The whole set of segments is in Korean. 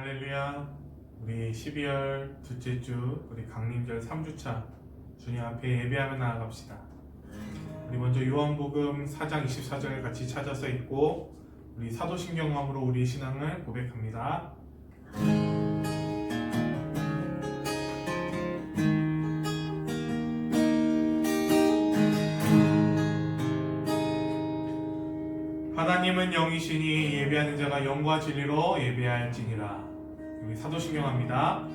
할렐루야. 우리 12월 둘째 주 우리 강림절 3주차 주님 앞에 예배하며 나아갑시다. 우리 먼저 요한복음 4장 24절을 같이 찾아서 읽고 우리 사도신경함으로 우리의 신앙을 고백합니다. 하나님은 영이시니 예배하는 자가 영과 진리로 예배할지니라. 우리 사도신경합니다.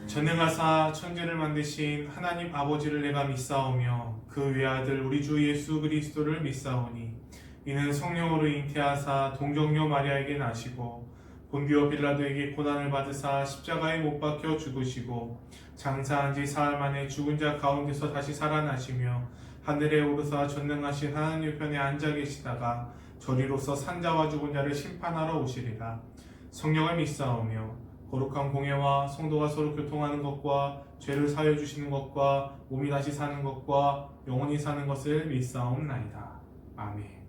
전능하사 천지를 만드신 하나님 아버지를 내가 믿사오며 그 외아들 우리 주 예수 그리스도를 믿사오니 이는 성령으로 잉태하사 동정녀 마리아에게 나시고 본디오 빌라도에게 고난을 받으사 십자가에 못 박혀 죽으시고 장사한 지 사흘 만에 죽은 자 가운데서 다시 살아나시며 하늘에 오르사 전능하신 하나님 편에 앉아 계시다가 저리로서 산자와 죽은 자를 심판하러 오시리라. 성령을 믿사오며 거룩한 공예와 성도가 서로 교통하는 것과 죄를 사하여 주시는 것과 몸이 다시 사는 것과 영원히 사는 것을 믿사옵나이다. 아멘.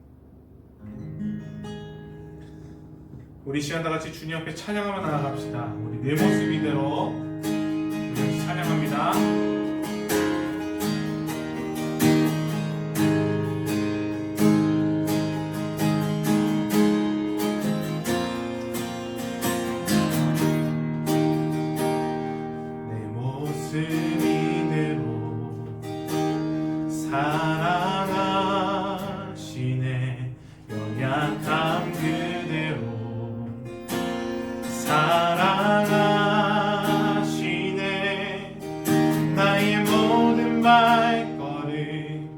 우리 시간 다같이 주님 앞에 찬양하며 나아갑시다. 우리 내 모습 이대로 우리 찬양합니다. 사랑하시네 연약함 그대로 사랑하시네 나의 모든 발걸음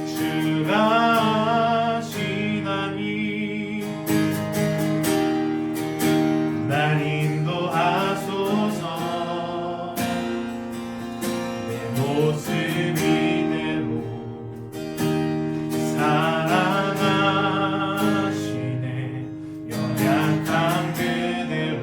주가 하시나니 날 인도하소서 내 모습 사랑하시네 연약함 그대로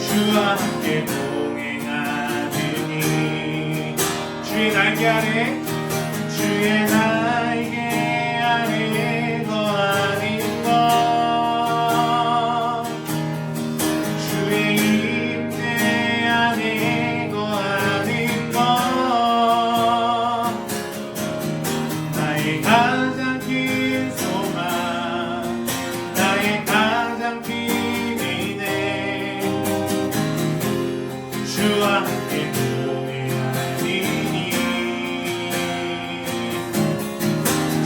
주와 함께 동행하느니 주의 날개 아래 주의 날개 아래 거하는 것 주의 임재 안에 거하는 것 나의 가장 큰 소망 나의 가장 큰 은혜 주와 함께 동행하느니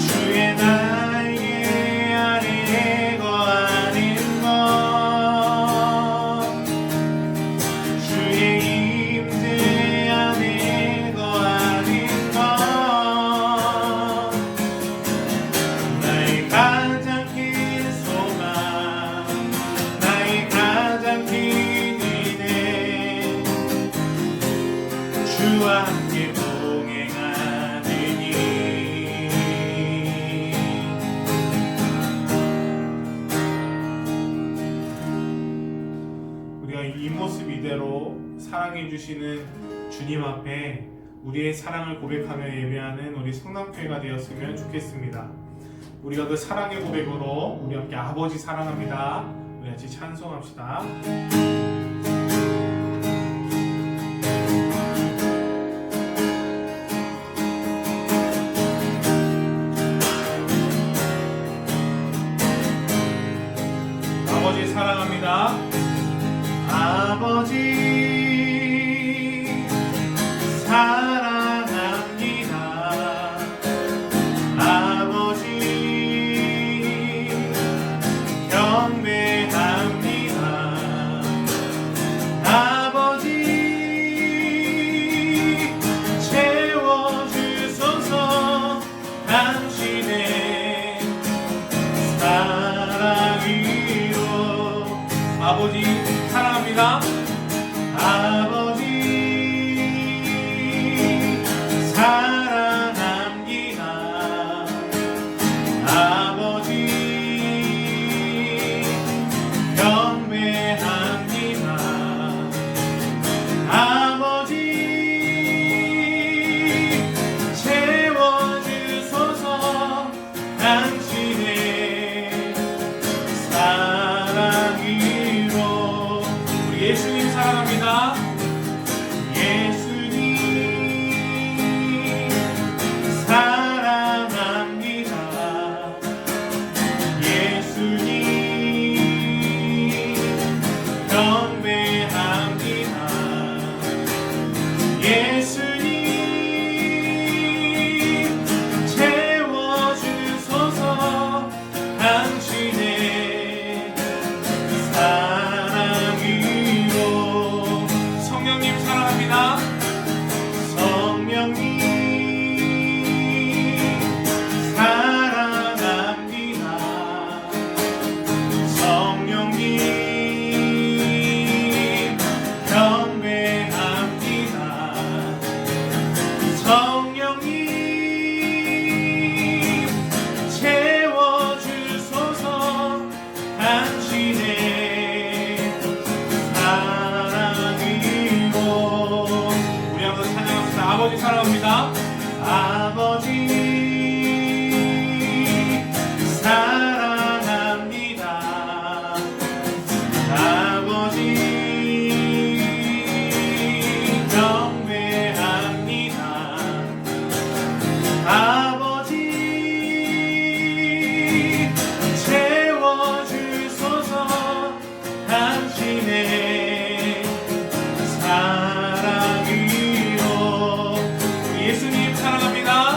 주의 날개 아래 거하는 것 주의 임재 안에 거하는 것 나의 가장 큰 소망 나의 가장 큰 은혜 주와 함께 동행하느니 우리가 이 모습 이대로 사랑해 주시는 주님 앞에 우리의 사랑을 고백하며 예배하는 우리 성남교회가 되었으면 좋겠습니다. 우리가 그 사랑의 고백으로 우리 함께 아버지 사랑합니다. 우리 같이 찬송합시다. 아버지 사랑합니다. 아버지 사랑합니다. 아버지 경배합니다. 아버지 채워주소서 당신의 사랑으로 아버지 사랑합니다. 아버지 사랑합니다. 아버지 경배합니다. 아버지 채워주소서 당신의 사랑으로 우리 예수님 사랑합니다. 예수님 사랑합니다. 예수님 경배합니다. 예수님 채워주소서 당신의 사랑으로 성령님 사랑합니다. 성령님 사랑합니다. 성령님 경배합니다. 성령님 채워주소서 당신의 사랑으로 우리 한번 찬양합시다. 아버지 사랑합니다. 아버지 사랑합니다. 아버지 경배합니다. 아버지 채워주소서 당신의 사랑으로 우리 예수님 사랑합니다.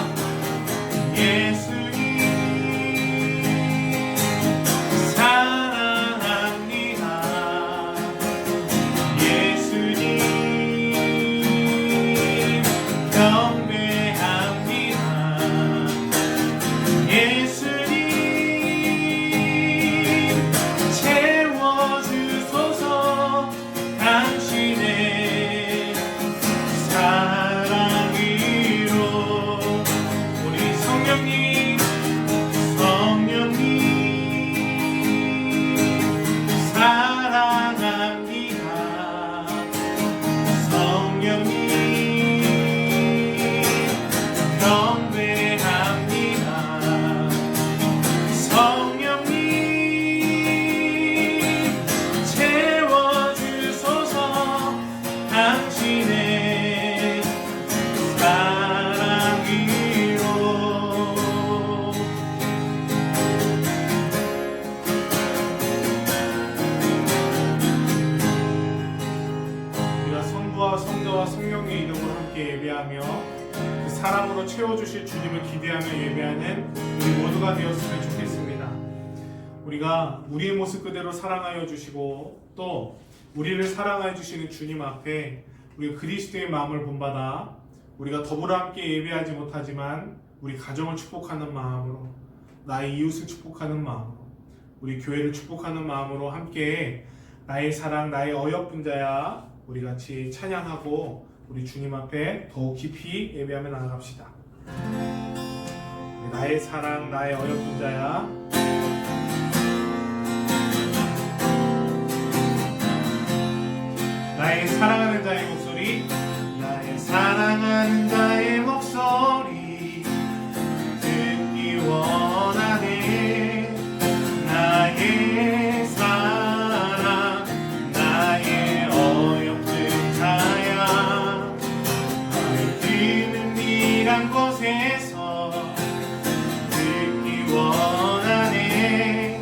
아버지와 성자와 성령의 이름으로 함께 예배하며 그 사랑으로 채워주실 주님을 기대하며 예배하는 우리 모두가 되었으면 좋겠습니다. 우리가 우리의 모습 그대로 사랑하여 주시고 또 우리를 사랑하여 주시는 주님 앞에 우리가 그리스도의 마음을 본받아 우리가 더불어 함께 예배하지 못하지만 우리 가정을 축복하는 마음으로, 나의 이웃을 축복하는 마음으로, 우리 교회를 축복하는 마음으로 함께 나의 사랑 나의 어여쁜 자야 우리 같이 찬양하고 우리 주님 앞에 더욱 깊이 예배하며 나아갑시다. 나의 사랑 나의 어여쁜 자야, 나의 사랑하는 자의 목소리, 나의 사랑하는 자의 목소리 듣기 원하네. 나의 사랑 나의 어여쁜 자야, 밝은 이란 곳에서 듣기 원하네.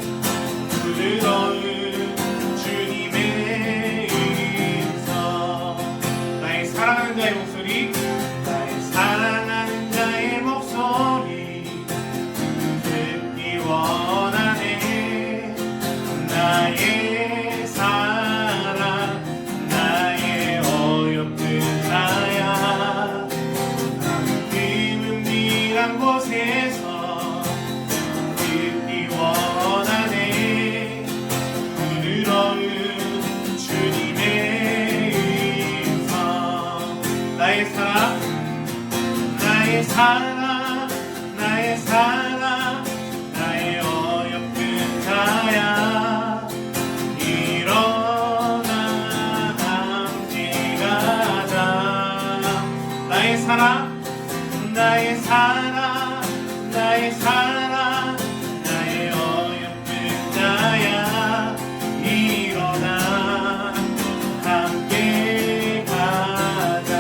부드러운 주님의 음성, 나의 사랑하는 자의 목소리, 나의 사랑하는 자의 목소리 듣기 원하네. 나의 사랑 나의 어여쁜 자야, 밝은 은밀한 곳에서 듣기 원하네. 부드러운 주님의 음성, 나의 사랑 나의 사랑 나의 사랑 나의 어여쁜 자야, 일어나 함께 가자. 나의 사랑 나의 사랑 나의 사랑 나의 어여쁜 자야, 일어나 함께 가자.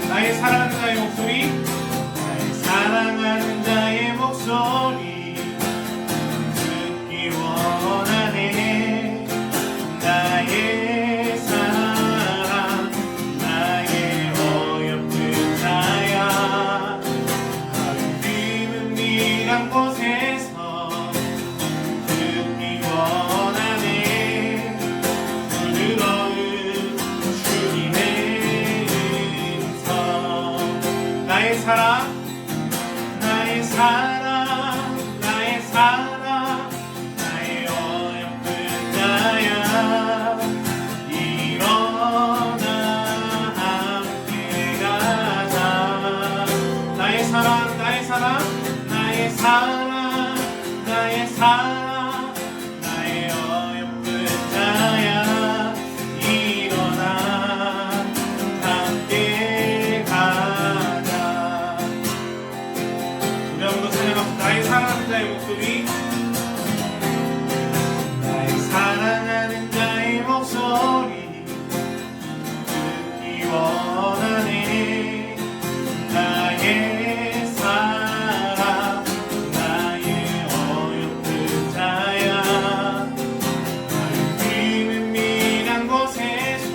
나의 사랑하는 자의 목소리, 나의 사랑하는 자의 목소리 듣기 원하네. 나의 사랑 나의 어여쁜 자야, 밝은 은밀한 곳에서 듣기 원하네. 부드러운 주님의 음성, 나의 사랑 나의 사랑 나의 사랑 나의 어여쁜 자야, 일어나 함께 가자. 나의 사랑 나의 사랑 나의 사랑 나의 사랑 나의 어여쁜 자야, 일어나 함께 가자. 우리 한번 더 찬양합시다. 나의 사랑하는 자의 목소리, 나의 사랑하는 자의 목소리 듣기 원하네. 나의 사랑 나의 어여쁜 자야, 밝은 은밀한 곳에서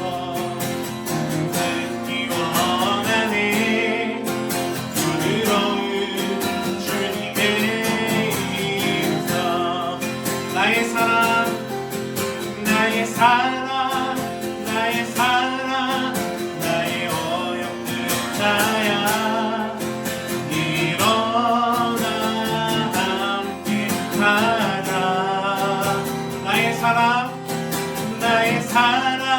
듣기 원하네. 부드러운 주님의 음성, 나의 사랑 나의 사랑 나의 사랑 나의 어여쁜 자야, 일어나 함께 가자. 나의 사랑 나의 사랑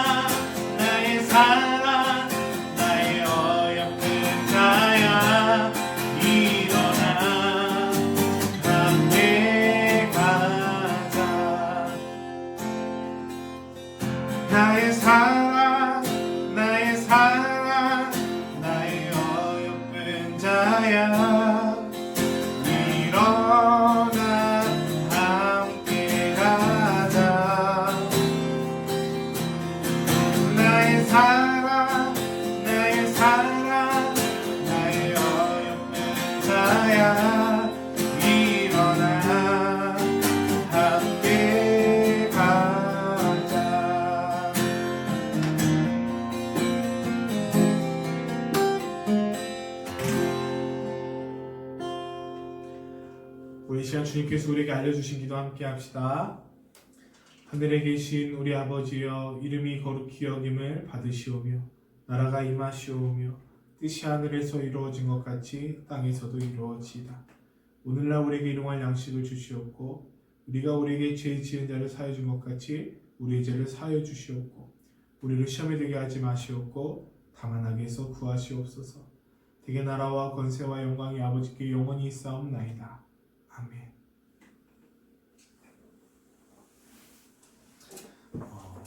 나의 사랑 나의 어여쁜 자야, 일어나 함께 가자. 나의 사랑 나의 사랑 나의 어여쁜 자야, 일어나 함께 가자. 나의 사랑 나의 사랑 나의 어여쁜 자야, 일어나 함께 가자. 시간 주님께서 우리에게 알려주신 기도 함께 합시다. 하늘에 계신 우리 아버지여, 이름이 거룩히 여김을 받으시오며 나라가 임하시오며 뜻이 하늘에서 이루어진 것 같이 땅에서도 이루어지이다. 오늘날 우리에게 일용할 양식을 주시옵고 우리가 우리에게 죄 지은 자를 사하여 준 것 같이 우리의 죄를 사하여 주시옵고 우리를 시험에 들게 하지 마시옵고 다만 악에서 구하시옵소서. 대개 나라와 권세와 영광이 아버지께 영원히 있사옵나이다. 아멘.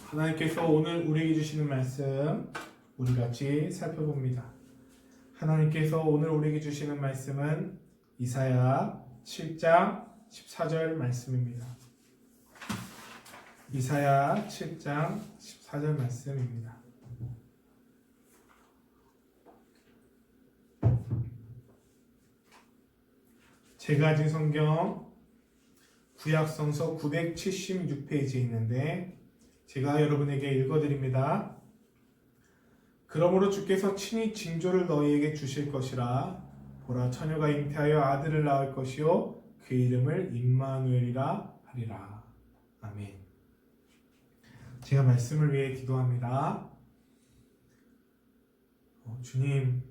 하나님께서 오늘 우리에게 주시는 말씀 우리 같이 살펴봅니다. 하나님께서 오늘 우리에게 주시는 말씀은 이사야 7장 14절 말씀입니다. 이사야 7장 14절 말씀입니다. 제가 가진 성경 구약성서 976페이지에 있는데 제가 여러분에게 읽어드립니다. 그러므로 주께서 친히 징조를 너희에게 주실 것이라. 보라, 처녀가 잉태하여 아들을 낳을 것이요 그 이름을 임마누엘이라 하리라. 아멘. 제가 말씀을 위해 기도합니다. 주님,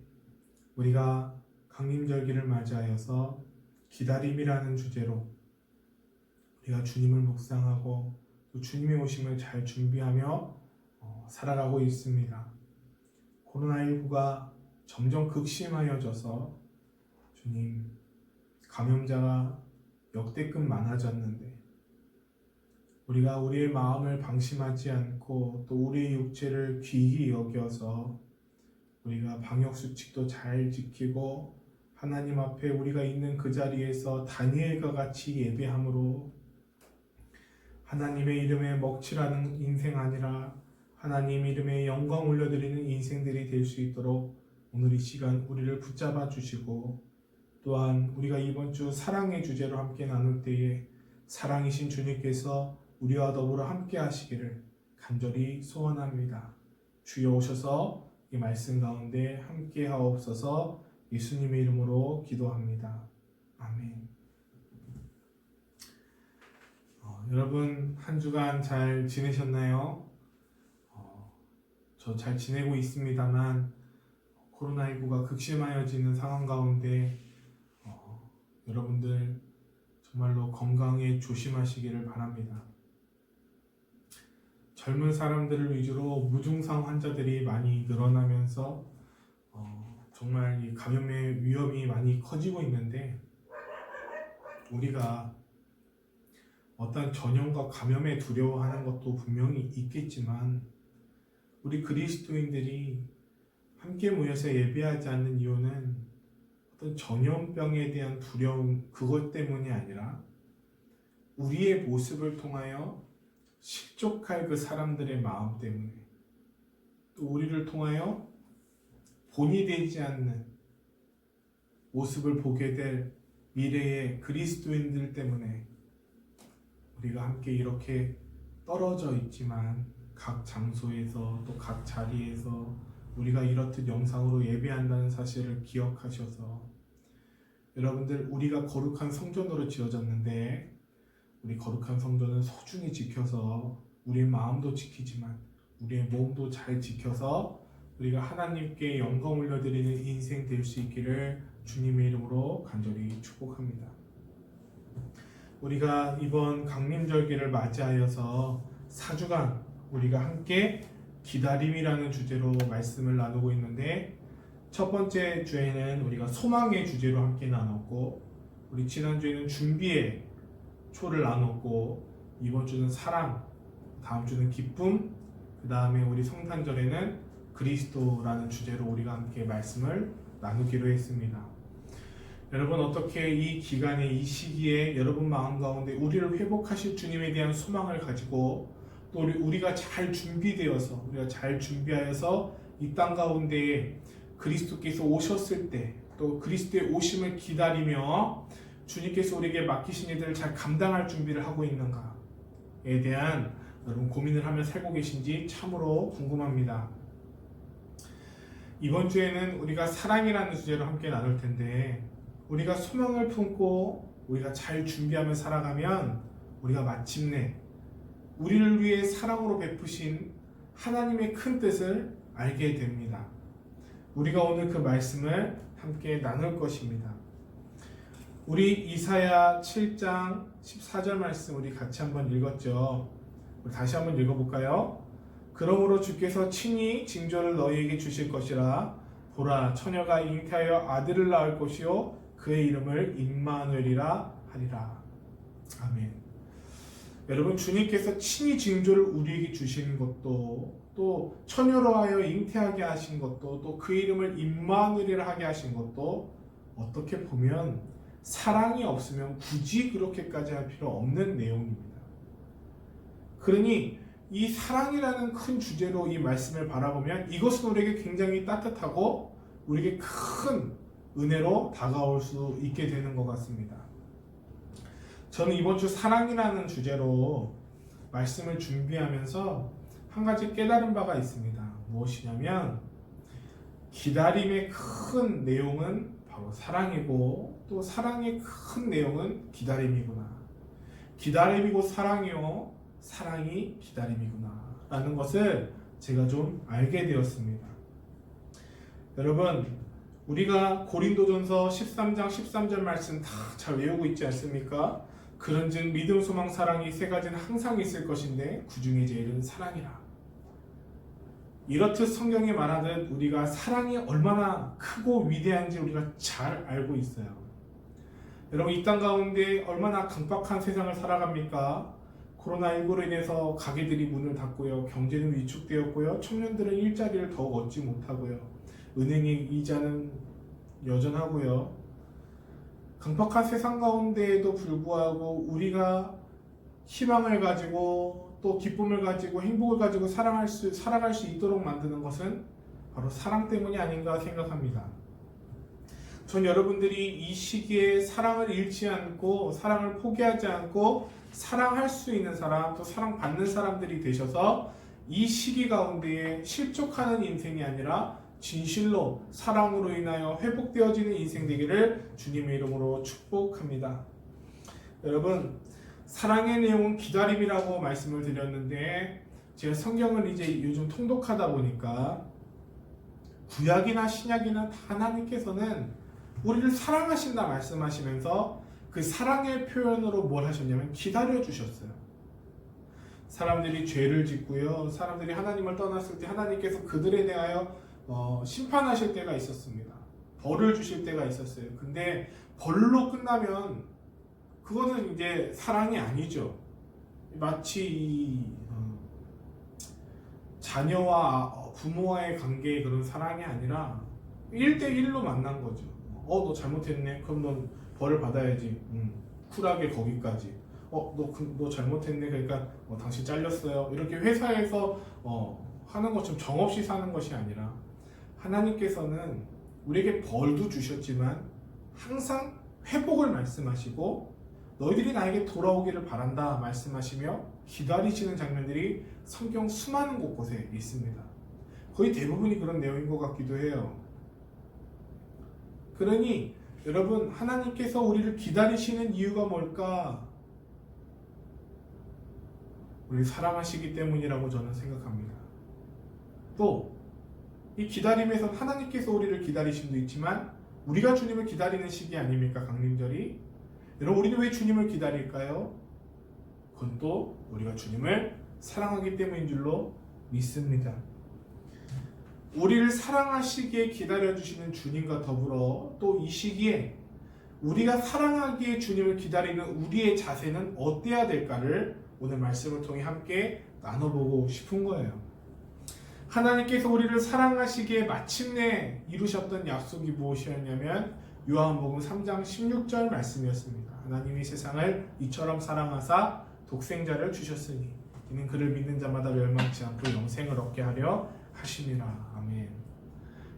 우리가 강림절기를 맞이하여서 기다림이라는 주제로 우리가 주님을 묵상하고 또 주님의 오심을 잘 준비하며 살아가고 있습니다. 코로나19가 점점 극심하여져서 주님, 감염자가 역대급 많아졌는데 우리가 우리의 마음을 방심하지 않고 또 우리의 육체를 귀히 여겨서 우리가 방역수칙도 잘 지키고 하나님 앞에 우리가 있는 그 자리에서 다니엘과 같이 예배함으로 하나님의 이름에 먹칠하는 인생 아니라 하나님 이름에 영광 올려드리는 인생들이 될 수 있도록 오늘 이 시간 우리를 붙잡아 주시고 또한 우리가 이번 주 사랑의 주제로 함께 나눌 때에 사랑이신 주님께서 우리와 더불어 함께 하시기를 간절히 소원합니다. 주여 오셔서 이 말씀 가운데 함께 하옵소서. 예수님의 이름으로 기도합니다. 아멘. 여러분 한 주간 잘 지내셨나요? 저 잘 지내고 있습니다만 코로나19가 극심하여지는 상황 가운데 여러분들 정말로 건강에 조심하시기를 바랍니다. 젊은 사람들을 위주로 무증상 환자들이 많이 늘어나면서 정말 이 감염의 위험이 많이 커지고 있는데 우리가 어떤 전염과 감염에 두려워하는 것도 분명히 있겠지만 우리 그리스도인들이 함께 모여서 예배하지 않는 이유는 어떤 전염병에 대한 두려움 그것 때문이 아니라 우리의 모습을 통하여 실족할 그 사람들의 마음 때문에 또 우리를 통하여 본이 되지 않는 모습을 보게 될 미래의 그리스도인들 때문에 우리가 함께 이렇게 떨어져 있지만 각 장소에서 또 각 자리에서 우리가 이렇듯 영상으로 예배한다는 사실을 기억하셔서 여러분들 우리가 거룩한 성전으로 지어졌는데 우리 거룩한 성전은 소중히 지켜서 우리의 마음도 지키지만 우리의 몸도 잘 지켜서 우리가 하나님께 영광 올려드리는 인생 될 수 있기를 주님의 이름으로 간절히 축복합니다. 우리가 이번 강림절기를 맞이하여서 4주간 우리가 함께 기다림이라는 주제로 말씀을 나누고 있는데 첫 번째 주에는 우리가 소망의 주제로 함께 나눴고 우리 지난주에는 준비의 초를 나눴고 이번 주는 사랑, 다음 주는 기쁨, 그 다음에 우리 성탄절에는 그리스도라는 주제로 우리가 함께 말씀을 나누기로 했습니다. 여러분 어떻게 이 기간에 이 시기에 여러분 마음 가운데 우리를 회복하실 주님에 대한 소망을 가지고 또 우리가 잘 준비되어서 우리가 잘 준비하여서 이 땅 가운데에 그리스도께서 오셨을 때 또 그리스도의 오심을 기다리며 주님께서 우리에게 맡기신 일들을 잘 감당할 준비를 하고 있는가에 대한 여러분 고민을 하며 살고 계신지 참으로 궁금합니다. 이번 주에는 우리가 사랑이라는 주제로 함께 나눌 텐데 우리가 소망을 품고 우리가 잘 준비하며 살아가면 우리가 마침내 우리를 위해 사랑으로 베푸신 하나님의 큰 뜻을 알게 됩니다. 우리가 오늘 그 말씀을 함께 나눌 것입니다. 우리 이사야 7장 14절 말씀 우리 같이 한번 읽었죠. 우리 다시 한번 읽어볼까요? 그러므로 주께서 친히 징조를 너희에게 주실 것이라. 보라, 처녀가 잉태하여 아들을 낳을 것이요 그의 이름을 임마누엘이라 하리라. 아멘. 여러분, 주님께서 친히 징조를 우리에게 주신 것도, 또 처녀로 하여 잉태하게 하신 것도, 또 그 이름을 임마누엘이라 하게 하신 것도 어떻게 보면 사랑이 없으면 굳이 그렇게까지 할 필요 없는 내용입니다. 그러니 이 사랑이라는 큰 주제로 이 말씀을 바라보면 이것은 우리에게 굉장히 따뜻하고 우리에게 큰 은혜로 다가올 수 있게 되는 것 같습니다. 저는 이번 주 사랑이라는 주제로 말씀을 준비하면서 한 가지 깨달은 바가 있습니다. 무엇이냐면 기다림의 큰 내용은 바로 사랑이고 또 사랑의 큰 내용은 기다림이구나. 기다림이고 사랑이요 사랑이 기다림이구나 라는 것을 제가 좀 알게 되었습니다. 여러분, 우리가 고린도전서 13장 13절 말씀 다 잘 외우고 있지 않습니까? 그런즉 믿음, 소망, 사랑이 세 가지는 항상 있을 것인데 그 중에 제일은 사랑이라. 이렇듯 성경에 말하듯 우리가 사랑이 얼마나 크고 위대한지 우리가 잘 알고 있어요. 여러분, 이 땅 가운데 얼마나 강박한 세상을 살아갑니까? 코로나19로 인해서 가게들이 문을 닫고요. 경제는 위축되었고요. 청년들은 일자리를 더욱 얻지 못하고요. 은행의 이자는 여전하고요. 강박한 세상 가운데에도 불구하고 우리가 희망을 가지고 또 기쁨을 가지고 행복을 가지고 살아갈 수 있도록 만드는 것은 바로 사랑 때문이 아닌가 생각합니다. 전 여러분들이 이 시기에 사랑을 잃지 않고 사랑을 포기하지 않고 사랑할 수 있는 사람, 또 사랑받는 사람들이 되셔서 이 시기 가운데에 실족하는 인생이 아니라 진실로 사랑으로 인하여 회복되어지는 인생 되기를 주님의 이름으로 축복합니다. 여러분, 사랑의 내용은 기다림이라고 말씀을 드렸는데 제가 성경을 이제 요즘 통독하다 보니까 구약이나 신약이나 하나님께서는 우리를 사랑하신다 말씀하시면서 그 사랑의 표현으로 뭘 하셨냐면 기다려 주셨어요. 사람들이 죄를 짓고요, 사람들이 하나님을 떠났을 때 하나님께서 그들에 대하여 심판하실 때가 있었습니다. 벌을 주실 때가 있었어요. 근데 벌로 끝나면 그거는 이제 사랑이 아니죠. 마치 자녀와 부모와의 관계의 그런 사랑이 아니라 1대1로 만난 거죠. 너 잘못했네. 그럼 넌 벌을 받아야지. 쿨하게 거기까지. 너 잘못했네. 그러니까 당신 잘렸어요. 이렇게 회사에서 하는 것처럼 정없이 사는 것이 아니라 하나님께서는 우리에게 벌도 주셨지만 항상 회복을 말씀하시고 너희들이 나에게 돌아오기를 바란다 말씀하시며 기다리시는 장면들이 성경 수많은 곳곳에 있습니다. 거의 대부분이 그런 내용인 것 같기도 해요. 그러니 여러분, 하나님께서 우리를 기다리시는 이유가 뭘까? 우리 사랑하시기 때문이라고 저는 생각합니다. 또 이 기다림에서 하나님께서 우리를 기다리심도 있지만 우리가 주님을 기다리는 시기 아닙니까? 강림절이. 여러분, 우리는 왜 주님을 기다릴까요? 그건 또 우리가 주님을 사랑하기 때문인 줄로 믿습니다. 우리를 사랑하시기에 기다려주시는 주님과 더불어 또 이 시기에 우리가 사랑하기에 주님을 기다리는 우리의 자세는 어때야 될까를 오늘 말씀을 통해 함께 나눠보고 싶은 거예요. 하나님께서 우리를 사랑하시기에 마침내 이루셨던 약속이 무엇이었냐면 요한복음 3장 16절 말씀이었습니다. 하나님이 세상을 이처럼 사랑하사 독생자를 주셨으니 이는 그를 믿는 자마다 멸망치 않고 영생을 얻게 하려 하심이라. 아멘.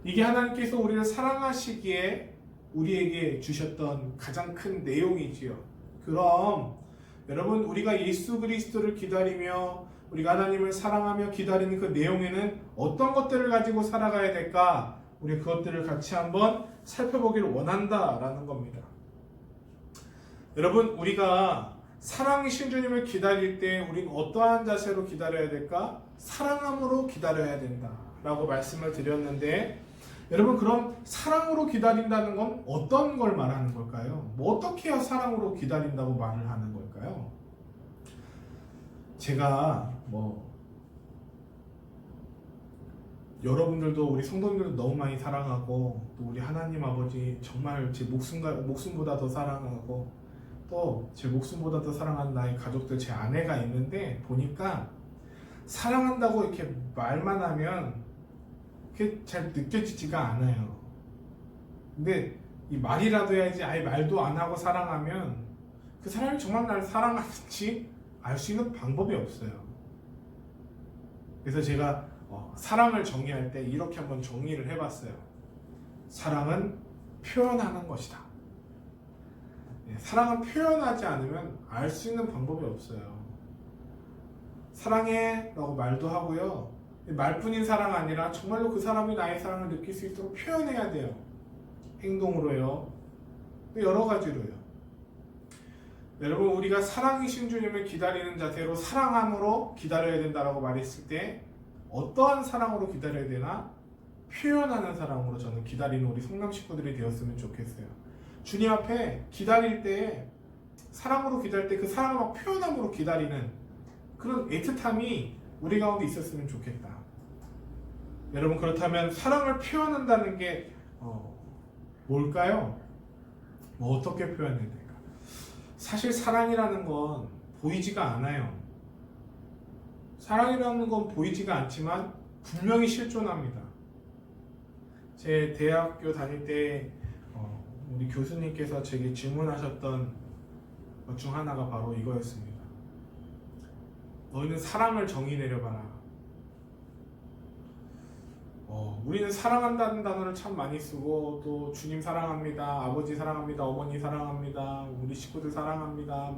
이게 하나님께서 우리를 사랑하시기에 우리에게 주셨던 가장 큰 내용이지요. 그럼 여러분, 우리가 예수 그리스도를 기다리며 우리가 하나님을 사랑하며 기다리는 그 내용에는 어떤 것들을 가지고 살아가야 될까? 우리 그것들을 같이 한번 살펴보기를 원한다라는 겁니다. 여러분, 우리가 사랑이신 주님을 기다릴 때 우리는 어떠한 자세로 기다려야 될까? 사랑함으로 기다려야 된다 라고 말씀을 드렸는데, 여러분, 그럼 사랑으로 기다린다는 건 어떤 걸 말하는 걸까요? 뭐 어떻게 해야 사랑으로 기다린다고 말을 하는 걸까요? 제가 여러분들도, 우리 성도님들도 너무 많이 사랑하고, 또 우리 하나님 아버지 정말 제 목숨보다 더 사랑하고, 또 제 목숨보다 더 사랑하는 나의 가족들, 제 아내가 있는데, 보니까 사랑한다고 이렇게 말만 하면 그게 잘 느껴지지가 않아요. 근데 이 말이라도 해야지, 아예 말도 안 하고 사랑하면 그 사람이 정말 나를 사랑하는지 알 수 있는 방법이 없어요. 그래서 제가 사랑을 정의할 때 이렇게 한번 정의를 해봤어요. 사랑은 표현하는 것이다. 사랑은 표현하지 않으면 알 수 있는 방법이 없어요. 사랑해 라고 말도 하고요, 말뿐인 사랑 아니라 정말로 그 사람이 나의 사랑을 느낄 수 있도록 표현해야 돼요. 행동으로요, 여러 가지로요. 여러분, 우리가 사랑이신 주님을 기다리는 자세로 사랑함으로 기다려야 된다라고 말했을 때, 어떠한 사랑으로 기다려야 되나? 표현하는 사랑으로 저는 기다리는 우리 성남 식구들이 되었으면 좋겠어요. 주님 앞에 기다릴 때, 사랑으로 기다릴 때 그 사랑을 막 표현함으로 기다리는 그런 애틋함이 우리 가운데 있었으면 좋겠다. 여러분, 그렇다면 사랑을 표현한다는 게 뭘까요? 어떻게 표현해야 될까? 사실 사랑이라는 건 보이지가 않아요. 사랑이라는 건 보이지가 않지만 분명히 실존합니다. 제 대학교 다닐 때 우리 교수님께서 제게 질문하셨던 것 중 하나가 바로 이거였습니다. 너희는 사랑을 정의 내려봐라. 우리는 사랑한다는 단어를 참 많이 쓰고, 또 주님 사랑합니다, 아버지 사랑합니다, 어머니 사랑합니다, 우리 식구들 사랑합니다,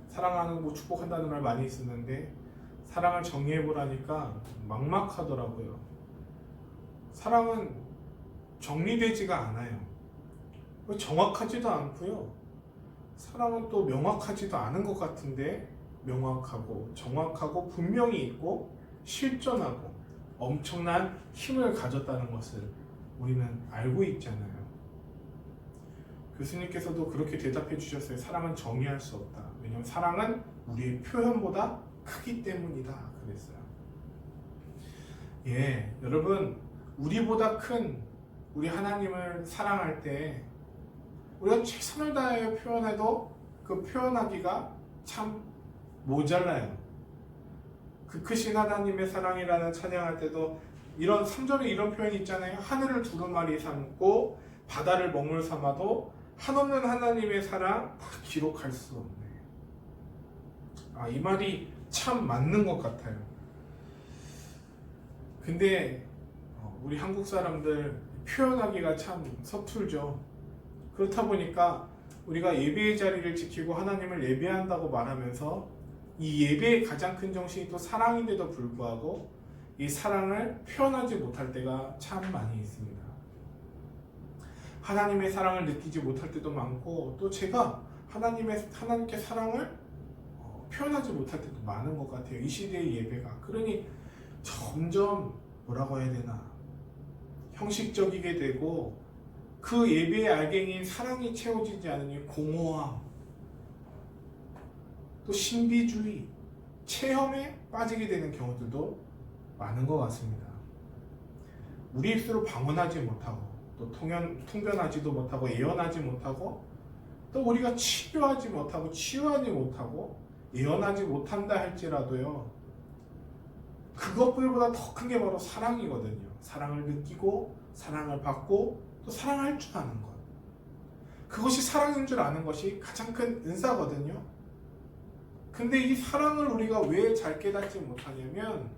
사랑하는 축복한다는 말 많이 쓰는데, 사랑을 정의해보라니까 막막하더라고요. 사랑은 정리되지가 않아요. 정확하지도 않고요, 사랑은 또 명확하지도 않은 것 같은데, 명확하고 정확하고 분명히 있고 실존하고 엄청난 힘을 가졌다는 것을 우리는 알고 있잖아요. 교수님께서도 그렇게 대답해 주셨어요. 사랑은 정의할 수 없다. 왜냐하면 사랑은 우리의 표현보다 크기 때문이다. 그랬어요. 여러분, 우리보다 큰 우리 하나님을 사랑할 때 우리가 최선을 다해 표현해도 그 표현하기가 참 모자라요. 그 크신 하나님의 사랑이라는 찬양할 때도 이런 3절에 이런 표현이 있잖아요. 하늘을 두루마리 삼고 바다를 먹물 삼아도 한없는 하나님의 사랑 다 기록할 수 없네. 이 말이 참 맞는 것 같아요. 근데 우리 한국 사람들 표현하기가 참 서툴죠. 그렇다 보니까 우리가 예배의 자리를 지키고 하나님을 예배한다고 말하면서 이 예배의 가장 큰 정신이 또 사랑인데도 불구하고 이 사랑을 표현하지 못할 때가 참 많이 있습니다. 하나님의 사랑을 느끼지 못할 때도 많고, 또 제가 하나님께 사랑을 표현하지 못할 때도 많은 것 같아요. 이 시대의 예배가. 그러니 점점 뭐라고 해야 되나, 형식적이게 되고, 그 예배의 알갱이인 사랑이 채워지지 않으니 공허함, 또 신비주의, 체험에 빠지게 되는 경우들도 많은 것 같습니다. 우리 입술로 방언하지 못하고, 또 통변하지도 못하고, 예언하지 못하고, 또 우리가 치료하지 못하고, 치유하지 못하고, 예언하지 못한다 할지라도요, 그것보다 더 큰 게 바로 사랑이거든요. 사랑을 느끼고, 사랑을 받고, 또 사랑할 줄 아는 것. 그것이 사랑인 줄 아는 것이 가장 큰 은사거든요. 근데 이 사랑을 우리가 왜 잘 깨닫지 못하냐면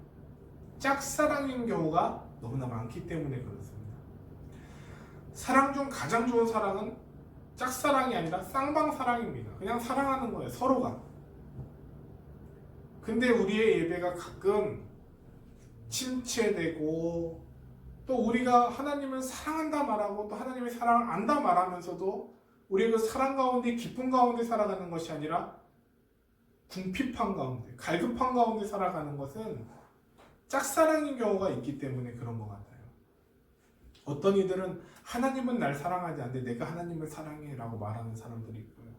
짝사랑인 경우가 너무나 많기 때문에 그렇습니다. 사랑 중 가장 좋은 사랑은 짝사랑이 아니라 쌍방사랑입니다. 그냥 사랑하는 거예요, 서로가. 근데 우리의 예배가 가끔 침체되고, 또 우리가 하나님을 사랑한다 말하고 또 하나님의 사랑을 안다 말하면서도 우리 그 사랑 가운데 기쁨 가운데 살아가는 것이 아니라 궁핍한 가운데, 갈급한 가운데 살아가는 것은 짝사랑인 경우가 있기 때문에 그런 것 같아요. 어떤 이들은 하나님은 날 사랑하지 않는데 내가 하나님을 사랑해 라고 말하는 사람들이 있고요.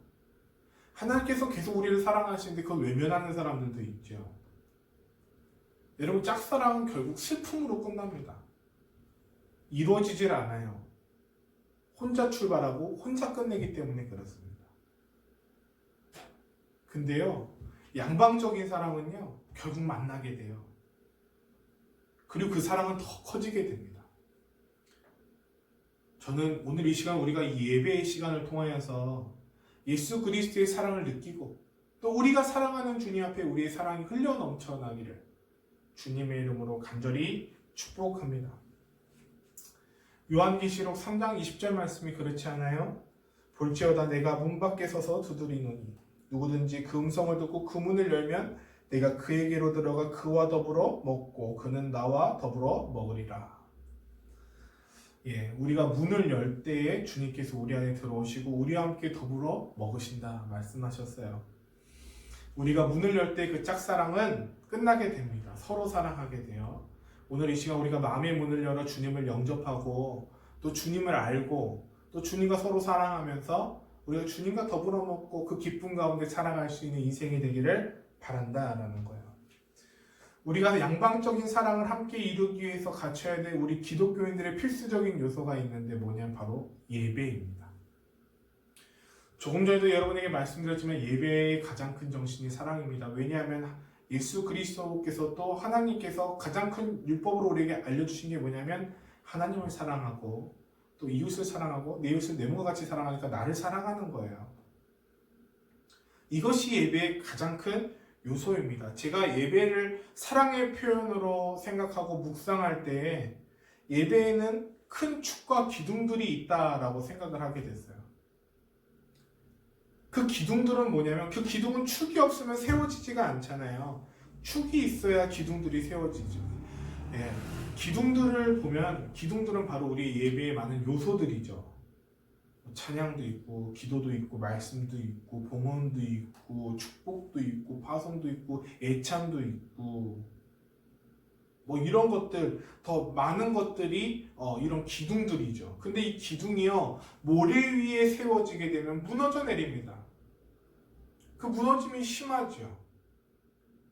하나님께서 계속 우리를 사랑하시는데 그걸 외면하는 사람들도 있죠. 여러분, 짝사랑은 결국 슬픔으로 끝납니다. 이루어지질 않아요. 혼자 출발하고 혼자 끝내기 때문에 그렇습니다. 근데요, 양방적인 사랑은요, 결국 만나게 돼요. 그리고 그 사랑은 더 커지게 됩니다. 저는 오늘 이 시간, 우리가 이 예배의 시간을 통하여서 예수 그리스도의 사랑을 느끼고 또 우리가 사랑하는 주님 앞에 우리의 사랑이 흘러 넘쳐나기를 주님의 이름으로 간절히 축복합니다. 요한계시록 3장 20절 말씀이 그렇지 않아요? 볼지어다 내가 문 밖에 서서 두드리노니 누구든지 그 음성을 듣고 그 문을 열면 내가 그에게로 들어가 그와 더불어 먹고 그는 나와 더불어 먹으리라. 우리가 문을 열 때에 주님께서 우리 안에 들어오시고 우리와 함께 더불어 먹으신다 말씀하셨어요. 우리가 문을 열 때 그 짝사랑은 끝나게 됩니다. 서로 사랑하게 돼요. 오늘 이 시간 우리가 마음의 문을 열어 주님을 영접하고 또 주님을 알고 또 주님과 서로 사랑하면서 우리가 주님과 더불어 먹고 그 기쁨 가운데 살아갈 수 있는 인생이 되기를 바란다라는 거예요. 우리가 양방적인 사랑을 함께 이루기 위해서 갖춰야 될 우리 기독교인들의 필수적인 요소가 있는데 뭐냐면 바로 예배입니다. 조금 전에도 여러분에게 말씀드렸지만 예배의 가장 큰 정신이 사랑입니다. 왜냐하면 예수 그리스도께서 또 하나님께서 가장 큰 율법으로 우리에게 알려주신 게 뭐냐면 하나님을 사랑하고 또 이웃을 사랑하고 내 이웃을 내 몸과 같이 사랑하니까 나를 사랑하는 거예요. 이것이 예배의 가장 큰 요소입니다. 제가 예배를 사랑의 표현으로 생각하고 묵상할 때 예배에는 큰 축과 기둥들이 있다라고 생각을 하게 됐어요. 그 기둥들은 뭐냐면 그 기둥은 축이 없으면 세워지지가 않잖아요. 축이 있어야 기둥들이 세워지죠. 기둥들을 보면 기둥들은 바로 우리 예배에 많은 요소들이죠. 찬양도 있고 기도도 있고 말씀도 있고 봉헌도 있고 축복도 있고 파송도 있고 애찬도 있고 뭐 이런 것들 더 많은 것들이 이런 기둥들이죠. 근데 이 기둥이요 모래 위에 세워지게 되면 무너져 내립니다. 그 무너짐이 심하죠.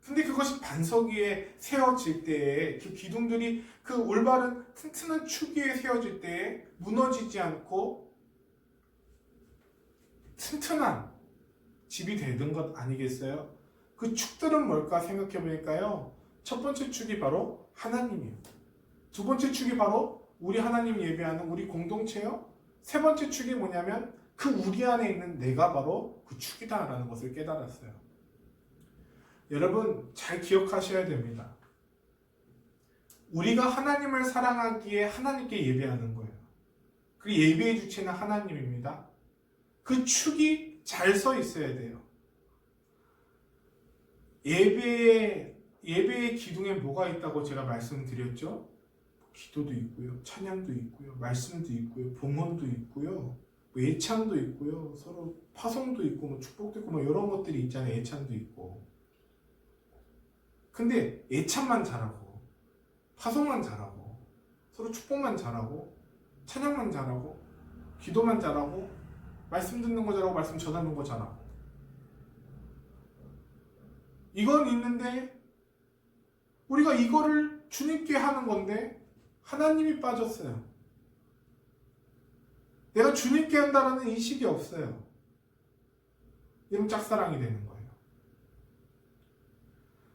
근데 그것이 반석 위에 세워질 때에 그 기둥들이 그 올바른 튼튼한 축 위에 세워질 때에 무너지지 않고 튼튼한 집이 되는 것 아니겠어요? 그 축들은 뭘까 생각해 보니까요. 첫 번째 축이 바로 하나님이에요. 두 번째 축이 바로 우리 하나님 예배하는 우리 공동체요. 세 번째 축이 뭐냐면 그 우리 안에 있는 내가 바로 그 축이다라는 것을 깨달았어요. 여러분 잘 기억하셔야 됩니다. 우리가 하나님을 사랑하기에 하나님께 예배하는 거예요. 그 예배의 주체는 하나님입니다. 그 축이 잘 서 있어야 돼요. 예배의 기둥에 뭐가 있다고 제가 말씀드렸죠? 기도도 있고요, 찬양도 있고요, 말씀도 있고요, 봉헌도 있고요, 예찬도 있고요, 서로 파송도 있고, 뭐 축복도 있고, 뭐 이런 것들이 있잖아요. 예찬도 있고. 근데 예찬만 잘하고, 파송만 잘하고, 서로 축복만 잘하고, 찬양만 잘하고, 기도만 잘하고, 말씀 듣는 거 잘하고 말씀 전하는 거 잘하고 이건 있는데 우리가 이거를 주님께 하는 건데 하나님이 빠졌어요. 내가 주님께 한다는 인식이 없어요. 이런 짝사랑이 되는 거예요.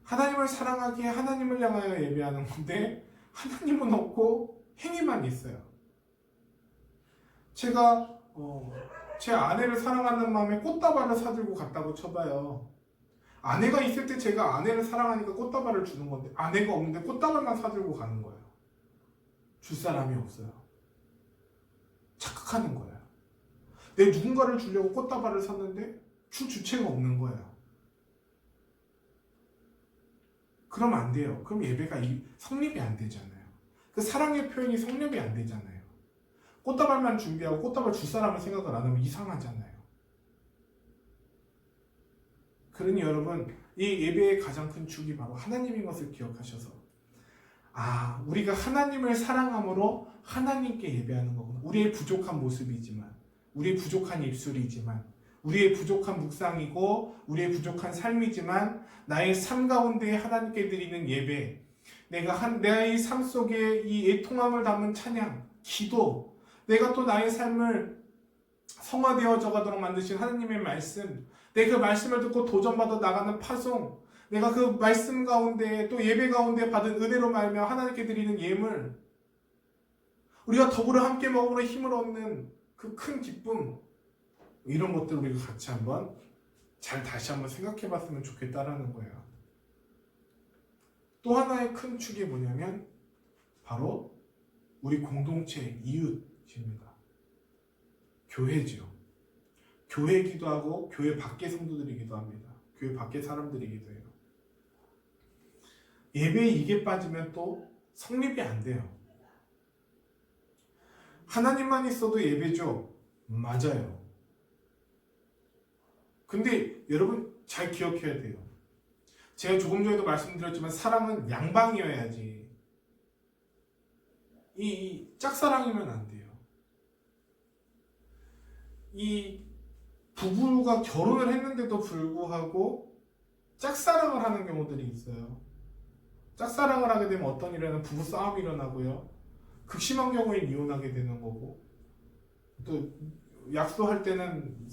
하나님을 사랑하기에 하나님을 향하여 예배하는 건데 하나님은 없고 행위만 있어요. 제가 제 아내를 사랑하는 마음에 꽃다발을 사들고 갔다고 쳐봐요. 아내가 있을 때 제가 아내를 사랑하니까 꽃다발을 주는 건데 아내가 없는데 꽃다발만 사들고 가는 거예요. 줄 사람이 없어요. 착각하는 거예요. 내 누군가를 주려고 꽃다발을 샀는데 줄 주체가 없는 거예요. 그러면 안 돼요. 그럼 예배가 성립이 안 되잖아요. 그 사랑의 표현이 성립이 안 되잖아요. 꽃다발만 준비하고 꽃다발 줄 사람을 생각을 안 하면 이상하잖아요. 그러니 여러분, 이 예배의 가장 큰 축이 바로 하나님인 것을 기억하셔서 우리가 하나님을 사랑함으로 하나님께 예배하는 거구나. 우리의 부족한 모습이지만, 우리의 부족한 입술이지만, 우리의 부족한 묵상이고 우리의 부족한 삶이지만 나의 삶 가운데 하나님께 드리는 예배, 내가 이 삶 속에 이 애통함을 담은 찬양, 기도, 내가 또 나의 삶을 성화되어져 가도록 만드신 하나님의 말씀, 내가 그 말씀을 듣고 도전받아 나가는 파송, 내가 그 말씀 가운데 또 예배 가운데 받은 은혜로 말며 하나님께 드리는 예물, 우리가 더불어 함께 먹으러 힘을 얻는 그 큰 기쁨, 이런 것들을 우리가 같이 한번 다시 한번 생각해 봤으면 좋겠다라는 거예요. 또 하나의 큰 축이 뭐냐면 바로 우리 공동체 이웃입니다. 교회지요. 교회이기도 하고 교회 밖의 성도들이기도 합니다. 교회 밖의 사람들이기도 해요. 예배에 이게 빠지면 또 성립이 안 돼요. 하나님만 있어도 예배죠. 맞아요. 근데 여러분 잘 기억해야 돼요. 제가 조금 전에도 말씀드렸지만 사랑은 양방이어야지. 이 짝사랑이면 안 돼요. 이 부부가 결혼을 했는데도 불구하고 짝사랑을 하는 경우들이 있어요. 짝사랑을 하게 되면 어떤 일이 일어나면 부부 싸움이 일어나고요. 극심한 경우에 이혼하게 되는 거고, 또 약속할 때는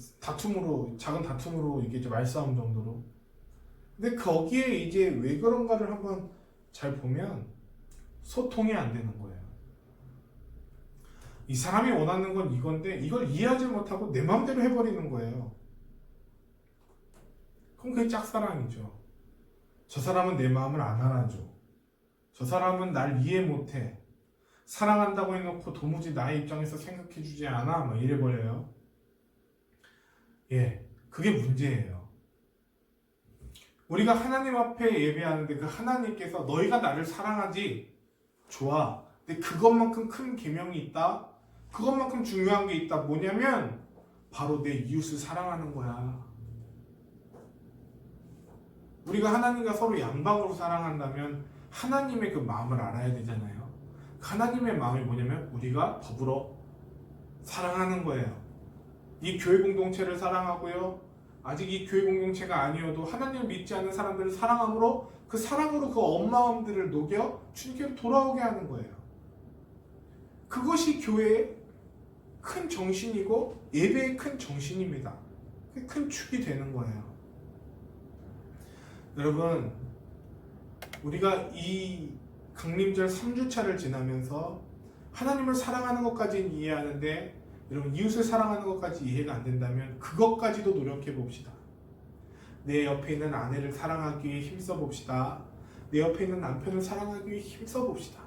작은 다툼으로 이게 좀 말싸움 정도로. 근데 거기에 이제 왜 그런가를 한번 잘 보면 소통이 안 되는 거예요. 이 사람이 원하는 건 이건데 이걸 이해하지 못하고 내 마음대로 해버리는 거예요. 그럼 그게 짝사랑이죠. 저 사람은 내 마음을 안 알아줘. 저 사람은 날 이해 못해. 사랑한다고 해놓고 도무지 나의 입장에서 생각해주지 않아. 막 이래버려요. 그게 문제예요. 우리가 하나님 앞에 예배하는데 그 하나님께서 너희가 나를 사랑하지? 좋아. 근데 그것만큼 큰 계명이 있다? 그것만큼 중요한 게 있다. 뭐냐면 바로 내 이웃을 사랑하는 거야. 우리가 하나님과 서로 양방으로 사랑한다면 하나님의 그 마음을 알아야 되잖아요. 하나님의 마음이 뭐냐면 우리가 더불어 사랑하는 거예요. 이 교회 공동체를 사랑하고요. 아직 이 교회 공동체가 아니어도 하나님을 믿지 않는 사람들을 사랑함으로 그 사랑으로 그 엄마음들을 녹여 주님께로 돌아오게 하는 거예요. 그것이 교회의 큰 정신이고 예배의 큰 정신입니다. 큰 축이 되는 거예요. 여러분, 우리가 이 강림절 3주차를 지나면서 하나님을 사랑하는 것까지는 이해하는데 여러분 이웃을 사랑하는 것까지 이해가 안 된다면 그것까지도 노력해 봅시다. 내 옆에 있는 아내를 사랑하기 위해 힘써 봅시다. 내 옆에 있는 남편을 사랑하기 위해 힘써 봅시다.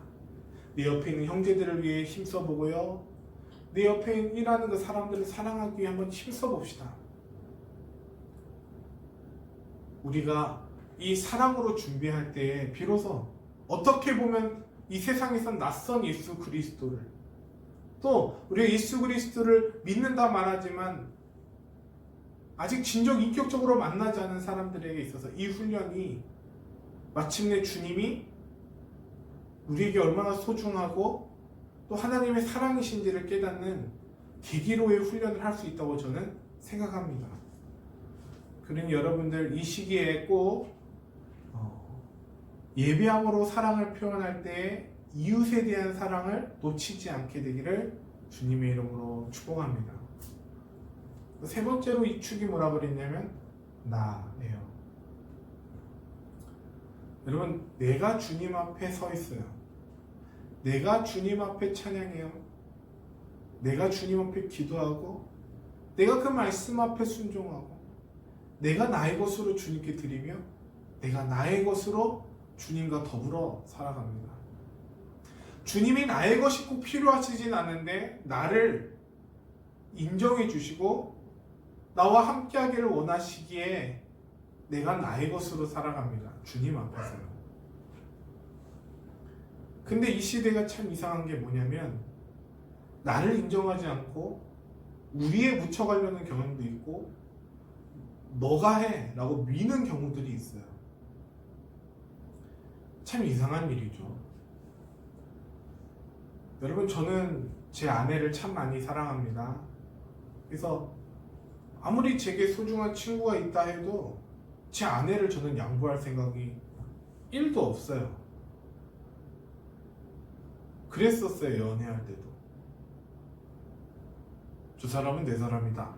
내 옆에 있는 형제들을 위해 힘써 보고요. 내 옆에 일하는 그 사람들을 사랑하기 위해 한번 힘써 봅시다. 우리가 이 사랑으로 준비할 때 비로소 어떻게 보면 이 세상에선 낯선 예수 그리스도를, 또 우리가 예수 그리스도를 믿는다 말하지만 아직 진정 인격적으로 만나지 않은 사람들에게 있어서 이 훈련이 마침내 주님이 우리에게 얼마나 소중하고 또 하나님의 사랑이신지를 깨닫는 계기로의 훈련을 할 수 있다고 저는 생각합니다. 그러니 여러분들 이 시기에 꼭 예배함으로 사랑을 표현할 때 이웃에 대한 사랑을 놓치지 않게 되기를 주님의 이름으로 축복합니다. 세 번째로 이 축이 뭐라 그랬냐면 나예요. 여러분, 내가 주님 앞에 서 있어요. 내가 주님 앞에 찬양해요. 내가 주님 앞에 기도하고 내가 그 말씀 앞에 순종하고 내가 나의 것으로 주님께 드리며 내가 나의 것으로 주님과 더불어 살아갑니다. 주님이 나의 것이 꼭 필요하시진 않은데 나를 인정해 주시고 나와 함께 하기를 원하시기에 내가 나의 것으로 살아갑니다. 주님 앞에서요. 근데 이 시대가 참 이상한 게 뭐냐면 나를 인정하지 않고 우리에 묻혀가려는 경향도 있고 너가 해 라고 미는 경우들이 있어요. 참 이상한 일이죠. 여러분, 저는 제 아내를 참 많이 사랑합니다. 그래서 아무리 제게 소중한 친구가 있다 해도 제 아내를 저는 양보할 생각이 1도 없어요. 그랬었어요. 연애할 때도. 저 사람은 내 사람이다.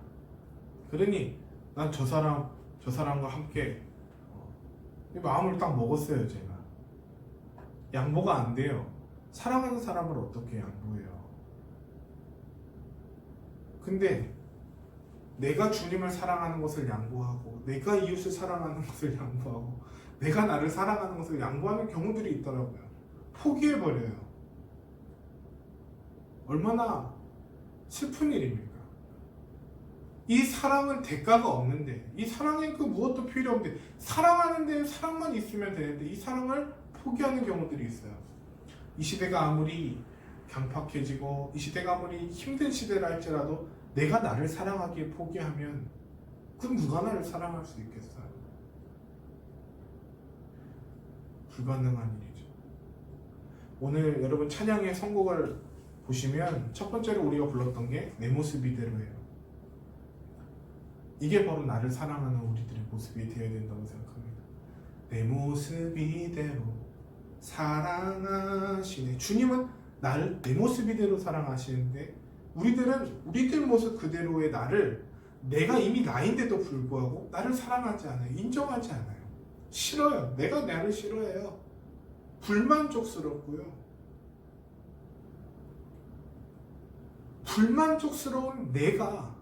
그러니 난 저 사람과 함께 마음을 딱 먹었어요. 제가 양보가 안 돼요. 사랑하는 사람을 어떻게 양보해요? 근데 내가 주님을 사랑하는 것을 양보하고 내가 이웃을 사랑하는 것을 양보하고 내가 나를 사랑하는 것을 양보하는 경우들이 있더라고요. 포기해버려요. 얼마나 슬픈 일입니까? 이 사랑은 대가가 없는데, 이 사랑에 그 무엇도 필요 없는데, 사랑하는데 사랑만 있으면 되는데 이 사랑을 포기하는 경우들이 있어요. 이 시대가 아무리 강팍해지고 이 시대가 아무리 힘든 시대라 할지라도 내가 나를 사랑하기에 포기하면 그럼 누가 나를 사랑할 수 있겠어요? 불가능한 일이죠. 오늘 여러분 찬양의 선곡을 보시면 첫 번째로 우리가 불렀던 게 내 모습 이대로예요. 이게 바로 나를 사랑하는 우리들의 모습이 되어야 된다고 생각합니다. 내 모습 이대로 사랑하시네. 주님은 나를 내 모습 이대로 사랑하시는데 우리들은 우리들 모습 그대로의 나를 내가 이미 나인데도 불구하고 나를 사랑하지 않아요. 인정하지 않아요. 싫어요. 내가 나를 싫어해요. 불만족스럽고요. 불만족스러운 내가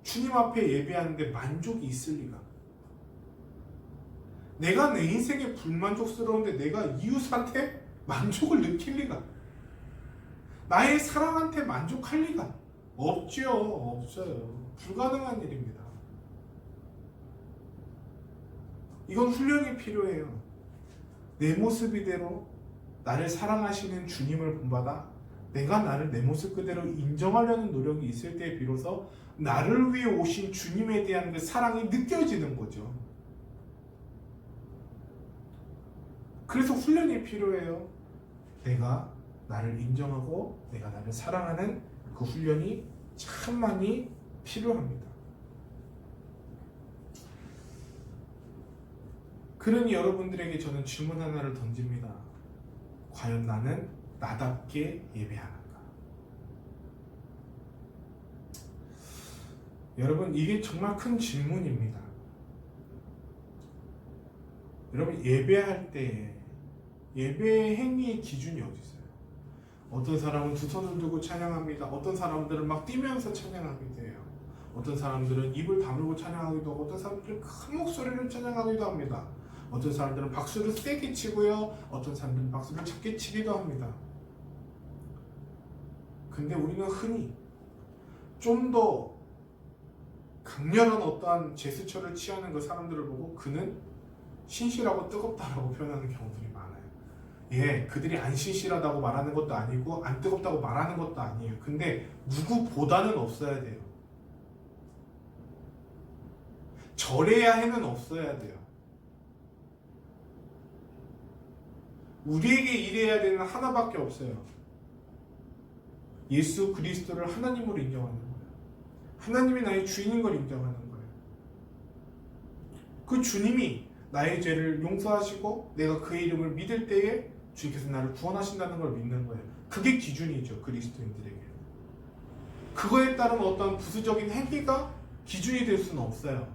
주님 앞에 예배하는데 만족이 있을 리가. 내가 내 인생에 불만족스러운데 내가 이웃한테 만족을 느낄 리가. 나의 사랑한테 만족할 리가 없죠. 없어요. 불가능한 일입니다. 이건 훈련이 필요해요. 내 모습 이대로 나를 사랑하시는 주님을 본받아 내가 나를 내 모습 그대로 인정하려는 노력이 있을 때 비로소 나를 위해 오신 주님에 대한 그 사랑이 느껴지는 거죠. 그래서 훈련이 필요해요. 내가 나를 인정하고 내가 나를 사랑하는 그 훈련이 참 많이 필요합니다. 그러니 여러분들에게 저는 질문 하나를 던집니다. 과연 나는 나답게 예배하는가? 여러분, 이게 정말 큰 질문입니다. 여러분, 예배할 때 예배 행위의 기준이 어디 있어요? 어떤 사람은 두 손을 들고 찬양합니다. 어떤 사람들은 막 뛰면서 찬양하기도 해요. 어떤 사람들은 입을 다물고 찬양하기도 하고 어떤 사람들은 큰 목소리를 찬양하기도 합니다. 어떤 사람들은 박수를 세게 치고요. 어떤 사람들은 박수를 작게 치기도 합니다. 근데 우리는 흔히 좀 더 강렬한 어떠한 제스처를 취하는 그 사람들을 보고 그는 신실하고 뜨겁다라고 표현하는 경우들이 많아요. 예, 그들이 안 신실하다고 말하는 것도 아니고 안 뜨겁다고 말하는 것도 아니에요. 근데 누구보다는 없어야 돼요. 저래야 해는 없어야 돼요. 우리에게 일해야 되는 하나밖에 없어요. 예수 그리스도를 하나님으로 인정하는 거예요. 하나님이 나의 주인인 걸 인정하는 거예요. 그 주님이 나의 죄를 용서하시고 내가 그의 이름을 믿을 때에 주님께서 나를 구원하신다는 걸 믿는 거예요. 그게 기준이죠. 그리스도인들에게. 그거에 따른 어떤 부수적인 행위가 기준이 될 수는 없어요.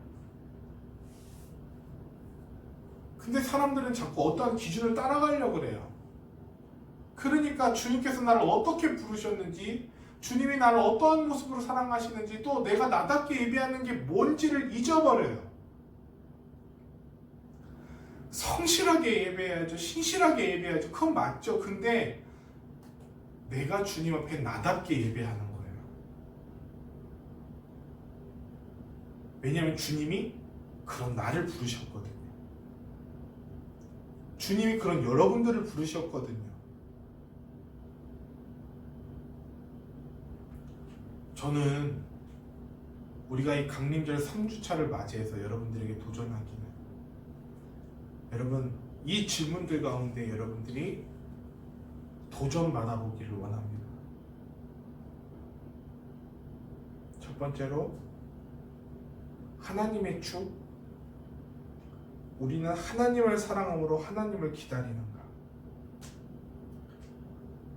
근데 사람들은 자꾸 어떠한 기준을 따라가려고 그래요. 그러니까 주님께서 나를 어떻게 부르셨는지, 주님이 나를 어떠한 모습으로 사랑하시는지, 또 내가 나답게 예배하는 게 뭔지를 잊어버려요. 성실하게 예배해야죠. 신실하게 예배해야죠. 그건 맞죠. 근데 내가 주님 앞에 나답게 예배하는 거예요. 왜냐하면 주님이 그런 나를 부르셨거든요. 주님이 그런 여러분들을 부르셨거든요. 저는 우리가 이 강림절 3주차를 맞이해서 여러분들에게 도전하기는, 여러분 이 질문들 가운데 여러분들이 도전 받아보기를 원합니다. 첫 번째로 하나님의 축, 우리는 하나님을 사랑함으로 하나님을 기다리는가?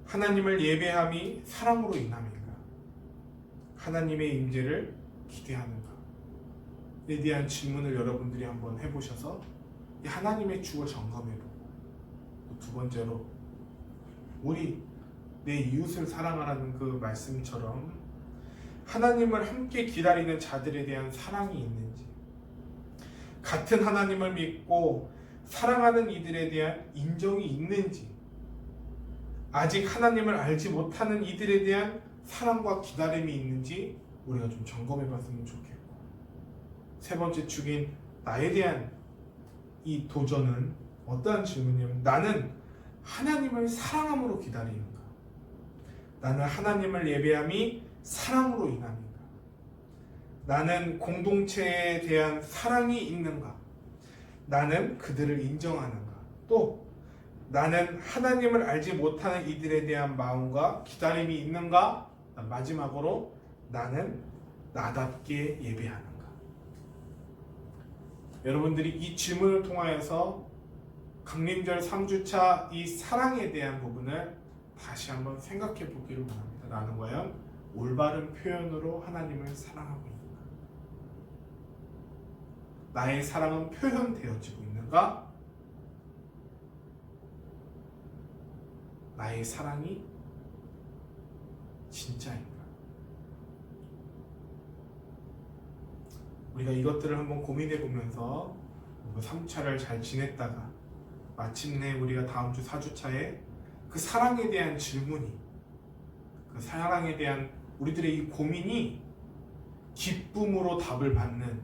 하나님을 예배함이 사랑으로 인함인가? 하나님의 임재를 기대하는가? 에 대한 질문을 여러분들이 한번 해보셔서 이 하나님의 축을 점검해보고, 두 번째로 우리 내 이웃을 사랑하라는 그 말씀처럼 하나님을 함께 기다리는 자들에 대한 사랑이 있는지, 같은 하나님을 믿고 사랑하는 이들에 대한 인정이 있는지, 아직 하나님을 알지 못하는 이들에 대한 사랑과 기다림이 있는지 우리가 좀 점검해 봤으면 좋겠고, 세 번째 축인 나에 대한 이 도전은 어떠한 질문이냐면, 나는 하나님을 사랑함으로 기다리는가? 나는 하나님을 예배함이 사랑으로 인함인가? 나는 공동체에 대한 사랑이 있는가? 나는 그들을 인정하는가? 또 나는 하나님을 알지 못하는 이들에 대한 마음과 기다림이 있는가? 마지막으로 나는 나답게 예배하는가? 여러분들이 이 질문을 통하여서 강림절 3주차 이 사랑에 대한 부분을 다시 한번 생각해 보기를 원합니다. 나는 과연 올바른 표현으로 하나님을 사랑하고 있는가? 나의 사랑은 표현되어지고 있는가? 나의 사랑이 진짜인가? 우리가 이것들을 한번 고민해 보면서 3차를 잘 지냈다가 마침내 우리가 다음 주 4주차에 그 사랑에 대한 질문이, 그 사랑에 대한 우리들의 이 고민이 기쁨으로 답을 받는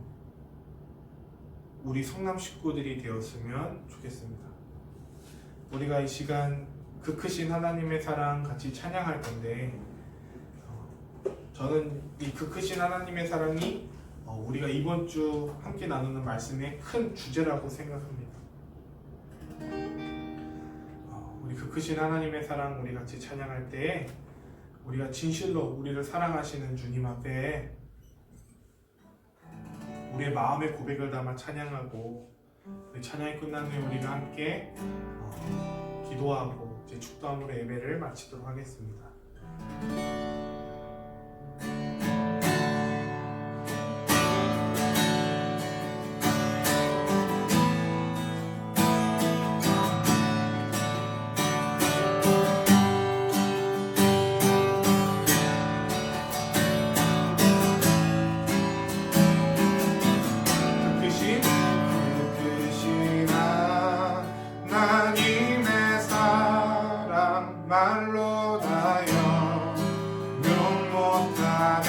우리 성남 식구들이 되었으면 좋겠습니다. 우리가 이 시간 그 크신 하나님의 사랑 같이 찬양할 건데, 저는 이 그 크신 하나님의 사랑이 우리가 이번 주 함께 나누는 말씀의 큰 주제라고 생각합니다. 우리 그 크신 하나님의 사랑 우리 같이 찬양할 때, 우리가 진실로 우리를 사랑하시는 주님 앞에 우리의 마음의 고백을 담아 찬양하고, 찬양이 끝난 후에 우리가 함께 기도하고 이제 축도함으로 예배를 마치도록 하겠습니다. 말로 다여 명 못하네.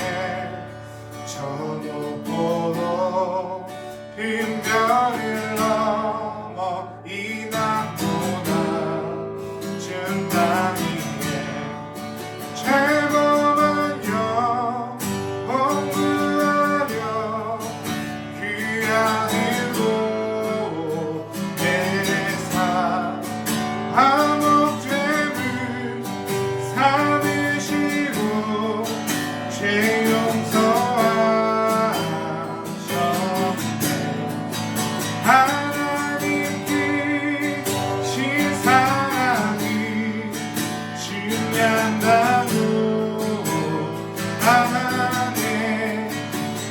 저 높고 빈별을 넘어 이 땅보다 준 땅 위에 최고만 영원 구하려 귀한 이곳 내사 죄 용서하셨네. 하나님께 신사랑이 중요한다고 안에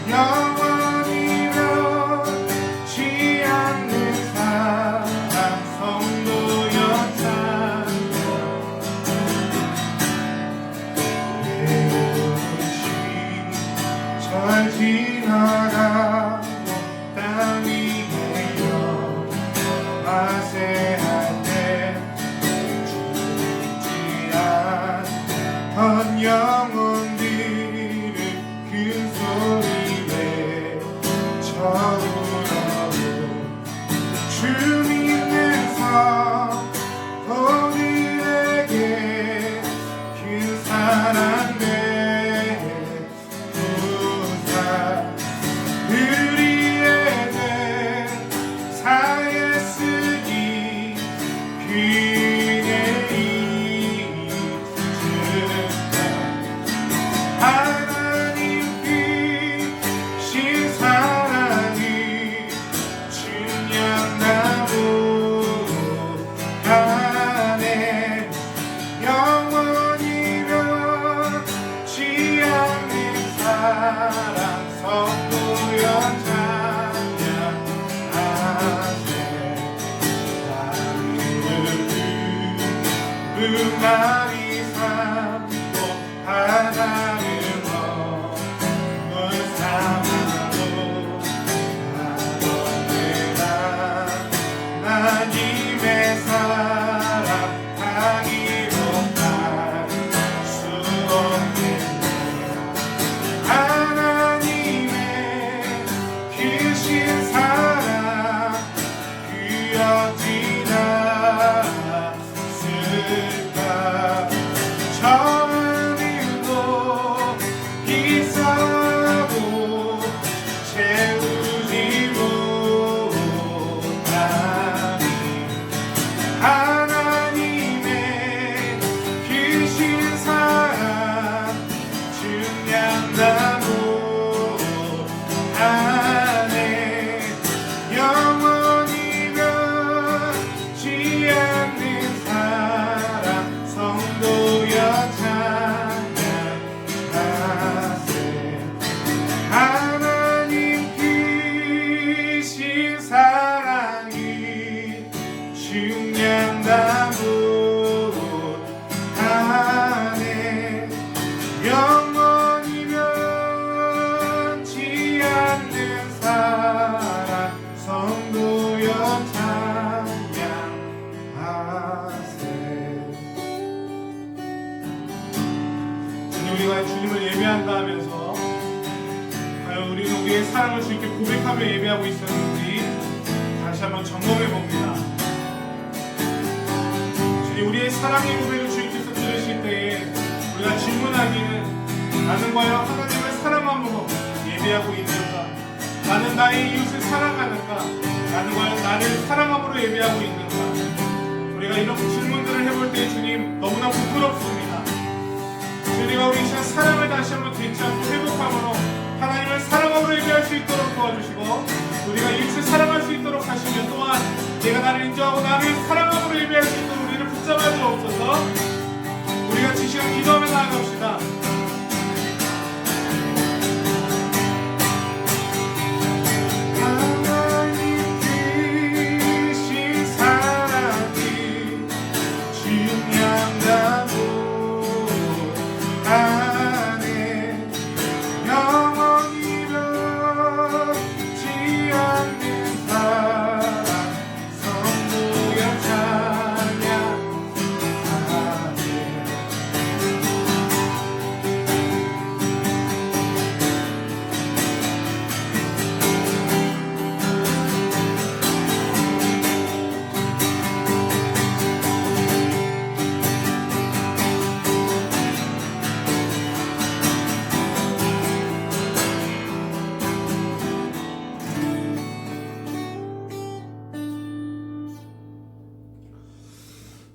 영원히 변치 않는 사랑 성도였다며. 절 지나가고 땅 위에요 마세할 때 죽지 않던 영혼들을 큰 소리에 저울어도 주님께서 우리에게 그 사랑 우리가 주님을 예배한다 하면서 과연 우리는 우리의 사랑을 주님께 고백하며 예배하고 있었는지 다시 한번 점검해 봅니다. 주님, 우리의 사랑의 고백을 주님께서 들으실 때에 우리가 질문하기는 나는 과연 하나님을 사랑함으로 예배하고 있는가? 나는 나의 이웃을 사랑하는가? 나는 과연 나를 사랑함으로 예배하고 있는가? 우리가 이런 질문들을 해볼 때 주님 너무나 부끄럽습니다. 주님아, 우리 시간 사랑을 다시 한번 되찾고 회복함으로 하나님을 사랑함으로 예배할 수 있도록 도와주시고 우리가 이웃을 사랑할 수 있도록 하시며 또한 내가 나를 인정하고 나를 사랑함으로 예배할 수 있도록 우리를 붙잡아 주옵소서. 우리가 이 시간 기도하며 나아갑시다.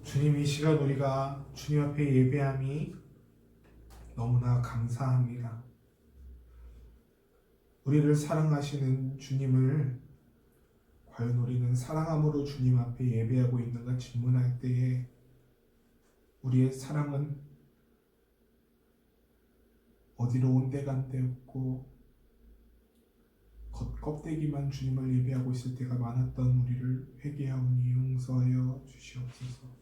주님, 이 시간 우리가 주님 앞에 예배함이 너무나 감사합니다. 우리를 사랑하시는 주님을 과연 우리는 사랑함으로 주님 앞에 예배하고 있는가 질문할 때에 우리의 사랑은 어디로 온데간데 없고 겉껍데기만 주님을 예배하고 있을 때가 많았던 우리를 회개하오니 용서하여 주시옵소서.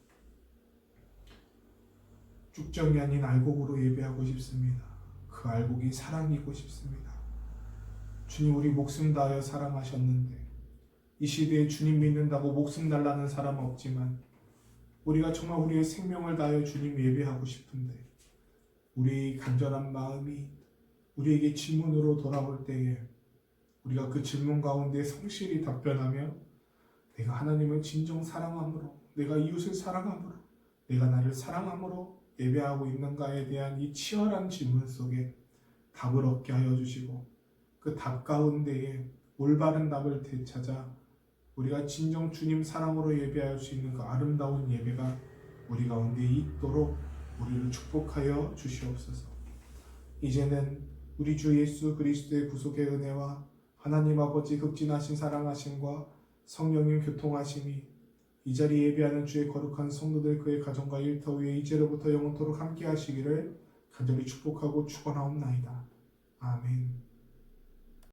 쭉정이 아닌 알곡으로 예배하고 싶습니다. 그 알곡이 사랑이고 싶습니다. 주님, 우리 목숨 다하여 사랑하셨는데 이 시대에 주님 믿는다고 목숨 달라는 사람은 없지만 우리가 정말 우리의 생명을 다하여 주님 예배하고 싶은데 우리의 간절한 마음이 우리에게 질문으로 돌아올 때에 우리가 그 질문 가운데 성실히 답변하며 내가 하나님을 진정 사랑함으로, 내가 이웃을 사랑함으로, 내가 나를 사랑함으로 예배하고 있는가에 대한 이 치열한 질문 속에 답을 얻게 하여 주시고 그 답 가운데에 올바른 답을 되찾아 우리가 진정 주님 사랑으로 예배할 수 있는 그 아름다운 예배가 우리 가운데 있도록 우리를 축복하여 주시옵소서. 이제는 우리 주 예수 그리스도의 구속의 은혜와 하나님 아버지 극진하신 사랑하심과 성령님 교통하심이 이 자리에 예배하는 주의 거룩한 성도들 그의 가정과 일터 위에 이제로부터 영원토록 함께 하시기를 간절히 축복하고 축원하옵나이다. 아멘.